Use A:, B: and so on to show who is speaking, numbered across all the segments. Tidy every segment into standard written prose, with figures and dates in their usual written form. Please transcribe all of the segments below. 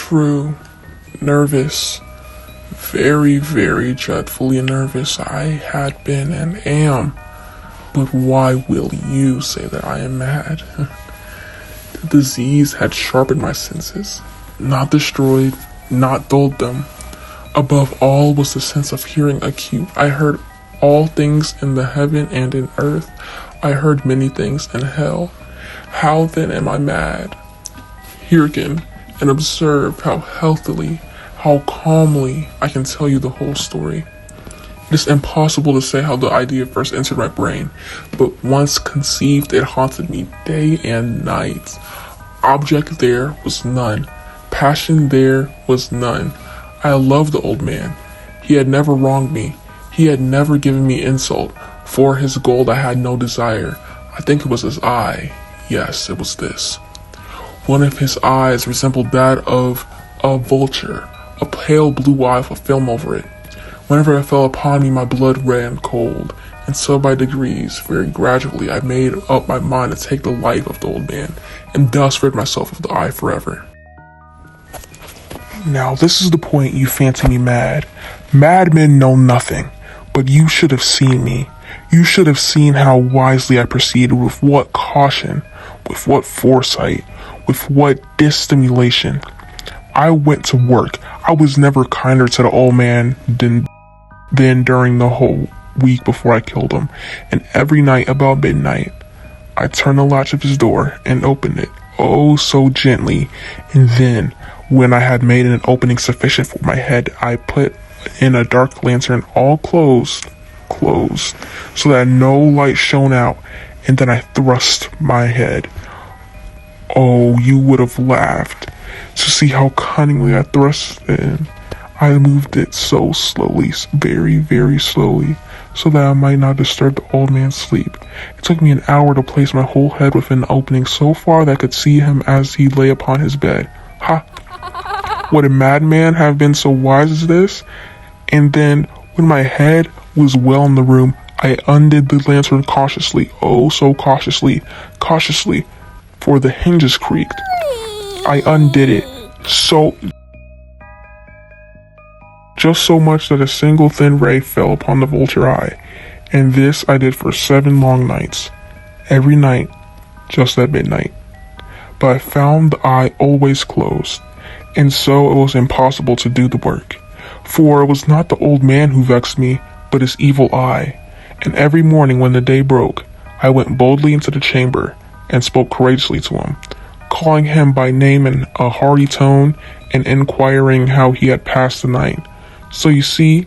A: true. Nervous. Very, very dreadfully nervous I had been and am. But why will you say that I am mad? The disease had sharpened my senses, not destroyed, not dulled them. Above all was the sense of hearing acute. I heard all things in the heaven and in earth. I heard many things in hell. How then am I mad? Hearken and observe how healthily, how calmly I can tell you the whole story. It is impossible to say how the idea first entered my brain, but once conceived, it haunted me day and night. Object there was none. Passion there was none. I loved the old man. He had never wronged me. He had never given me insult. For his gold I had no desire. I think it was his eye. Yes, it was this. One of his eyes resembled that of a vulture, a pale blue eye with a film over it. Whenever it fell upon me, my blood ran cold, and so by degrees, very gradually, I made up my mind to take the life of the old man, and thus rid myself of the eye forever. Now, this is the point you fancy me mad. Madmen know nothing, but you should have seen me. You should have seen how wisely I proceeded, with what caution, with what foresight, with what dissimulation. I went to work. I was never kinder to the old man than during the whole week before I killed him. And every night about midnight, I turned the latch of his door and opened it, oh so gently. And then, when I had made an opening sufficient for my head, I put in a dark lantern, all closed, so that no light shone out, and then I thrust my head. Oh, you would have laughed to see how cunningly I thrust it in. I moved it so slowly, very, very slowly, so that I might not disturb the old man's sleep. It took me an hour to place my whole head within the opening so far that I could see him as he lay upon his bed. Ha! Would a madman have been so wise as this? And then, when my head was well in the room, I undid the lantern cautiously, oh so cautiously, for the hinges creaked. I undid it, just so much that a single thin ray fell upon the vulture eye, and this I did for 7 long nights, every night, just at midnight. But I found the eye always closed, and so it was impossible to do the work, for it was not the old man who vexed me, but his evil eye. And every morning when the day broke, I went boldly into the chamber, and spoke courageously to him, calling him by name in a hearty tone, and inquiring how he had passed the night. So you see,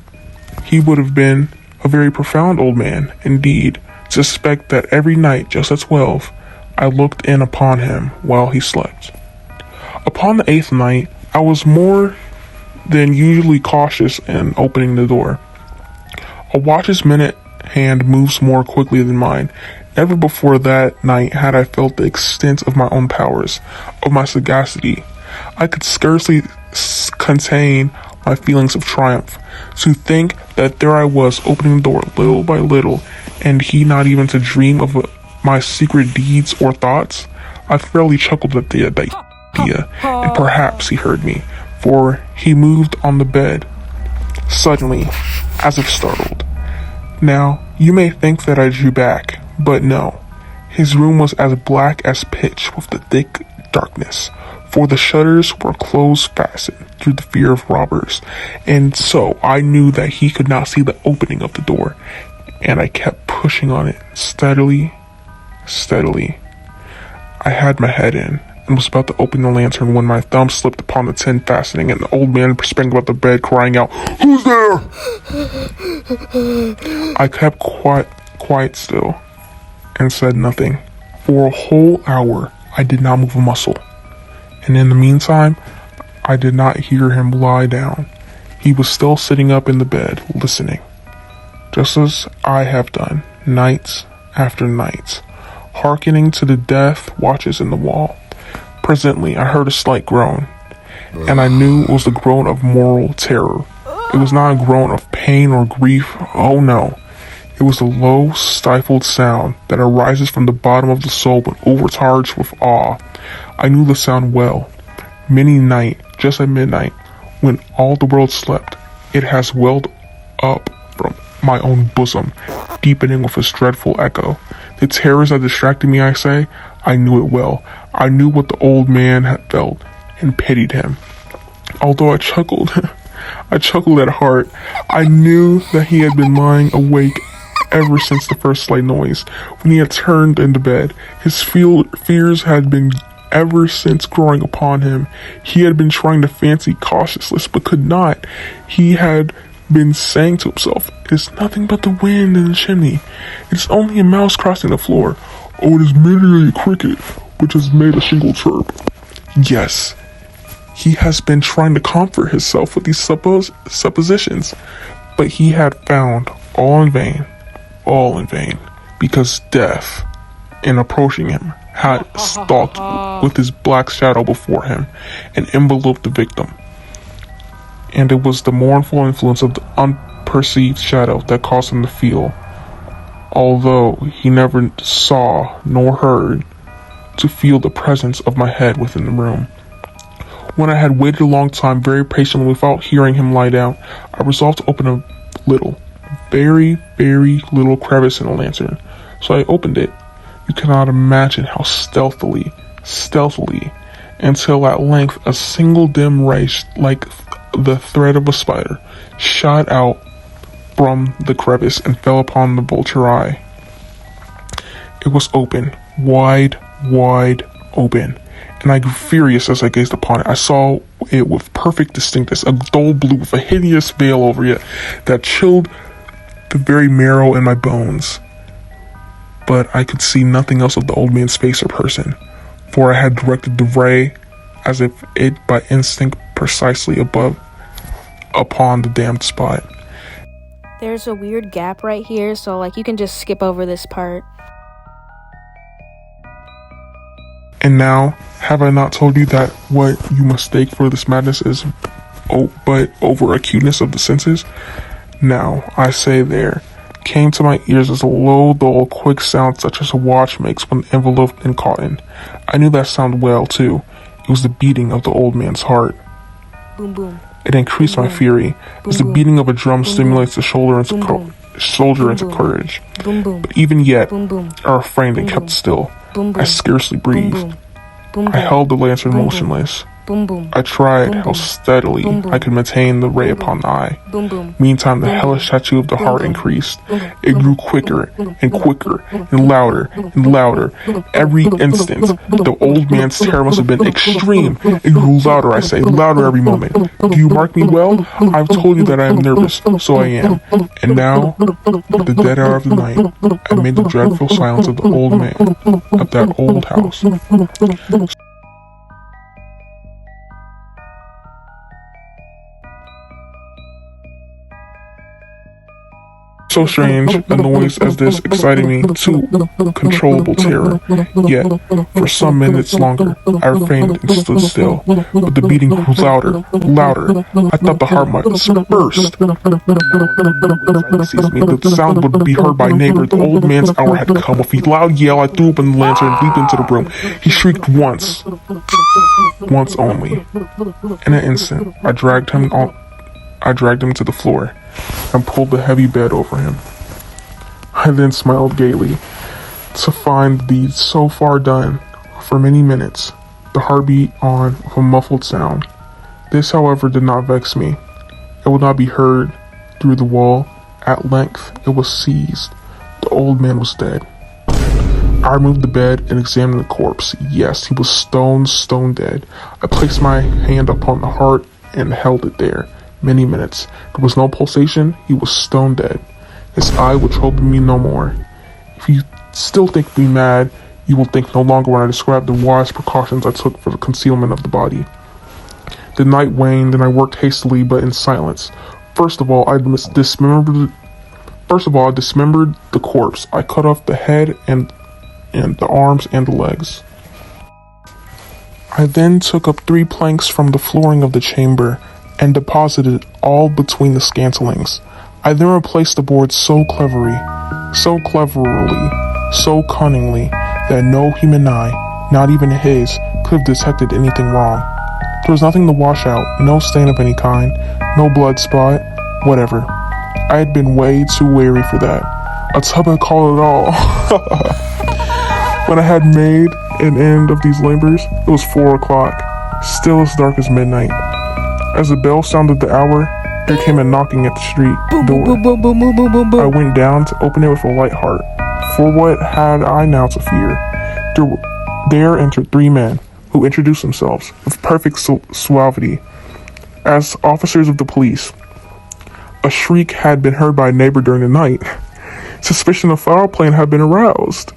A: he would have been a very profound old man, indeed, to suspect that every night, just at 12, I looked in upon him while he slept. Upon the 8th night, I was more than usually cautious in opening the door. A watch's minute hand moves more quickly than mine. Never before that night had I felt the extent of my own powers, of my sagacity. I could scarcely contain my feelings of triumph. To think that there I was, opening the door little by little, and he not even to dream of my secret deeds or thoughts. I fairly chuckled at the idea, and perhaps he heard me, for he moved on the bed, suddenly, as if startled. Now, you may think that I drew back, but no. His room was as black as pitch with the thick darkness, for the shutters were closed fastened through the fear of robbers, and so I knew that he could not see the opening of the door, and I kept pushing on it steadily. I had my head in, and was about to open the lantern when my thumb slipped upon the tin fastening, and the old man sprang about the bed crying out, "Who's there?" I kept quiet still, and said nothing. For a whole hour, I did not move a muscle. And in the meantime, I did not hear him lie down. He was still sitting up in the bed, listening. Just as I have done, nights after nights, hearkening to the death watches in the wall. Presently, I heard a slight groan, and I knew it was the groan of moral terror. It was not a groan of pain or grief, oh no. It was a low, stifled sound that arises from the bottom of the soul when overcharged with awe. I knew the sound well. Many a night just at midnight, when all the world slept, it has welled up from my own bosom, deepening with its dreadful echo. The terrors that distracted me, I say, I knew it well. I knew what the old man had felt, and pitied him. Although I chuckled, I chuckled at heart. I knew that he had been lying awake ever since the first slight noise, when he had turned into bed. His fears had been ever since growing upon him. He had been trying to fancy cautiousness, but could not. He had been saying to himself, "It is nothing but the wind in the chimney. It is only a mouse crossing the floor. Oh, it is merely a cricket which has made a single chirp." Yes, he has been trying to comfort himself with these suppositions, but he had found all in vain, because death, in approaching him, had stalked with his black shadow before him and enveloped the victim. And it was the mournful influence of the unperceived shadow that caused him to feel, although he never saw nor heard, to feel the presence of my head within the room. When I had waited a long time, very patiently, without hearing him lie down, I resolved to open a little, very, very little crevice in the lantern. So I opened it. You cannot imagine how stealthily, until at length a single dim ray, like the thread of a spider, shot out from the crevice and fell upon the vulture eye. It was open, wide open, and I grew furious as I gazed upon it. I saw it with perfect distinctness, a dull blue with a hideous veil over it that chilled the very marrow in my bones. But I could see nothing else of the old man's face or person, for I had directed the ray, as if it by instinct, precisely upon the damned spot.
B: There's a weird gap right here, so like you can just skip over this part.
A: And now, have I not told you that what you mistake for this madness is but over acuteness of the senses? Now, I say there came to my ears as a low, dull, quick sound such as a watch makes when enveloped in cotton. I knew that sound well, too. It was the beating of the old man's heart.
B: Boom, boom.
A: It increased my fury, as the beating of a drum stimulates the soldier into courage. But even yet, I refrained and kept still. I scarcely breathed. I held the lantern motionless. I tried how steadily I could maintain the ray upon the eye. Meantime, the hellish tattoo of the heart increased. It grew quicker and quicker and louder and louder. Every instant, the old man's terror must have been extreme. It grew louder, I say, louder every moment. Do you mark me well? I've told you that I am nervous, so I am. And now, at the dead hour of the night, I made the dreadful silence of the old man, of that old house. So strange a noise as this excited me to controllable terror. Yet, for some minutes longer, I refrained and stood still. But the beating grew louder. I thought the heart might burst. The sound would be heard by neighbor. The old man's hour had come. With a loud yell, I threw open the lantern and leaped into the room. He shrieked once only. In an instant, I dragged him to the floor and pulled the heavy bed over him. I then smiled gaily to find the deed so far done. For many minutes, the heart beat on with a muffled sound. This, however, did not vex me. It would not be heard through the wall. At length, it was seized. The old man was dead. I removed the bed and examined the corpse. Yes, he was stone dead. I placed my hand upon the heart and held it there. Many minutes. There was no pulsation. He was stone dead. His eye would trouble me no more. If you still think me mad, you will think no longer when I describe the wise precautions I took for the concealment of the body. The night waned, and I worked hastily but in silence. First of all, I dismembered the corpse. I cut off the head and the arms and the legs. I then took up 3 planks from the flooring of the chamber and deposited all between the scantlings. I then replaced the boards so cleverly, so cunningly, that no human eye, not even his, could have detected anything wrong. There was nothing to wash out, no stain of any kind, no blood spot, whatever. I had been way too wary for that. A tub had called it all. When I had made an end of these labors, it was 4 o'clock, still as dark as midnight. As the bell sounded the hour, there came a knocking at the street door. I went down to open it with a light heart, for what had I now to fear? There entered 3 men, who introduced themselves with perfect suavity as officers of the police. A shriek had been heard by a neighbor during the night. Suspicion of foul play had been aroused.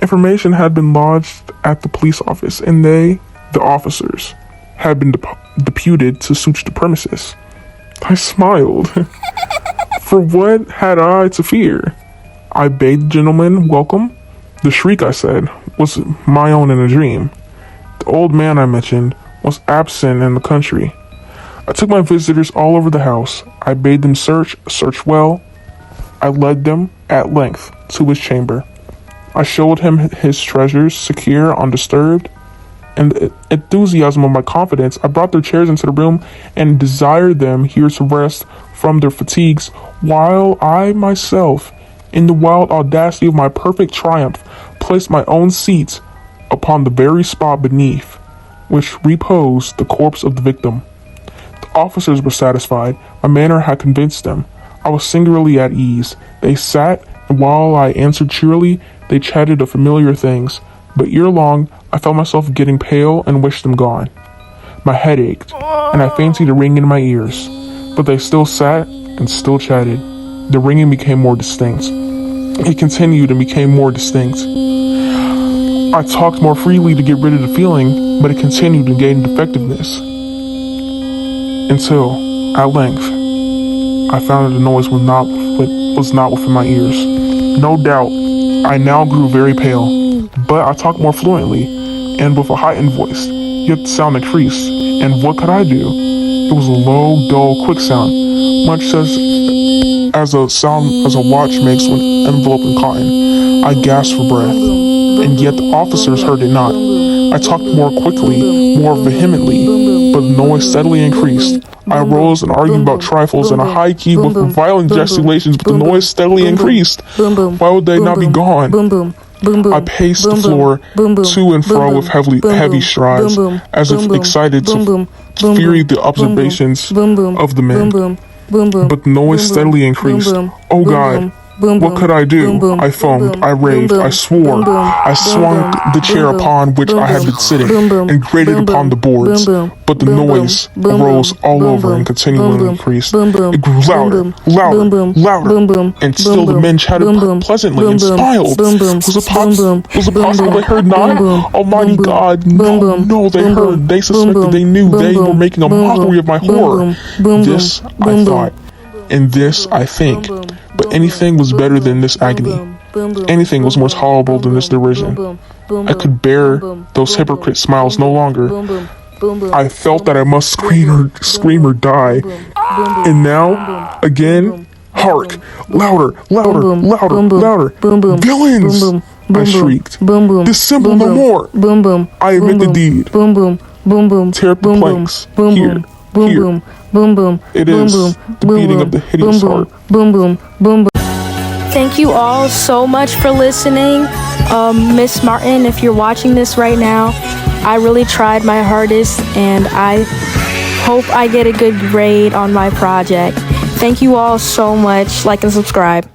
A: Information had been lodged at the police office, and they, the officers, had been deputed to search the premises. I smiled. For what had I to fear? I bade the gentleman welcome. The shriek, I said, was my own in a dream. The old man I mentioned was absent in the country. I took my visitors all over the house. I bade them search well. I led them, at length, to his chamber. I showed him his treasures, secure, undisturbed. In the enthusiasm of my confidence, I brought their chairs into the room and desired them here to rest from their fatigues, while I myself, in the wild audacity of my perfect triumph, placed my own seat upon the very spot beneath which reposed the corpse of the victim. The officers were satisfied. My manner had convinced them. I was singularly at ease. They sat, and while I answered cheerily, they chatted of familiar things, but ere long, I felt myself getting pale and wished them gone. My head ached, and I fancied a ringing in my ears, but they still sat and still chatted. The ringing became more distinct. It continued and became more distinct. I talked more freely to get rid of the feeling, but it continued and gained effectiveness. Until, at length, I found that the noise was not within my ears. No doubt, I now grew very pale, but I talked more fluently, and with a heightened voice, yet the sound increased, and what could I do? It was a low, dull, quick sound, much as a sound as a watch makes when enveloped in cotton. I gasped for breath, and yet the officers heard it not. I talked more quickly, more vehemently, but the noise steadily increased. I arose and argued about trifles in a high key with violent gesticulations, but the noise steadily increased. Why would they not be gone? I paced the floor to and fro with heavy strides, as if excited to fury the observations of the men. But the noise steadily increased. Oh God! What could I do? I foamed, I raved, I swore. I swung the chair upon which I had been sitting and grated upon the boards. But the noise arose all over and continually increased. It grew louder, louder, and still the men chatted pleasantly and smiled. Was it possible they heard not? Almighty God, no, they heard. They suspected, they knew, they were making a mockery of my horror. This, I thought, and this, I think. But anything was better than this agony. Anything was more tolerable than this derision. I could bear those hypocrite smiles no longer. I felt that I must scream or die. And now, again, hark! Louder! Villains! I shrieked. Dissemble no more! I admit the deed. Tear up the planks. Here. It is the beating of the hideous heart.
B: Thank you all so much for listening. Miss Martin, if you're watching this right now, I really tried my hardest, and I hope I get a good grade on my project. Thank you all so much. Like and subscribe.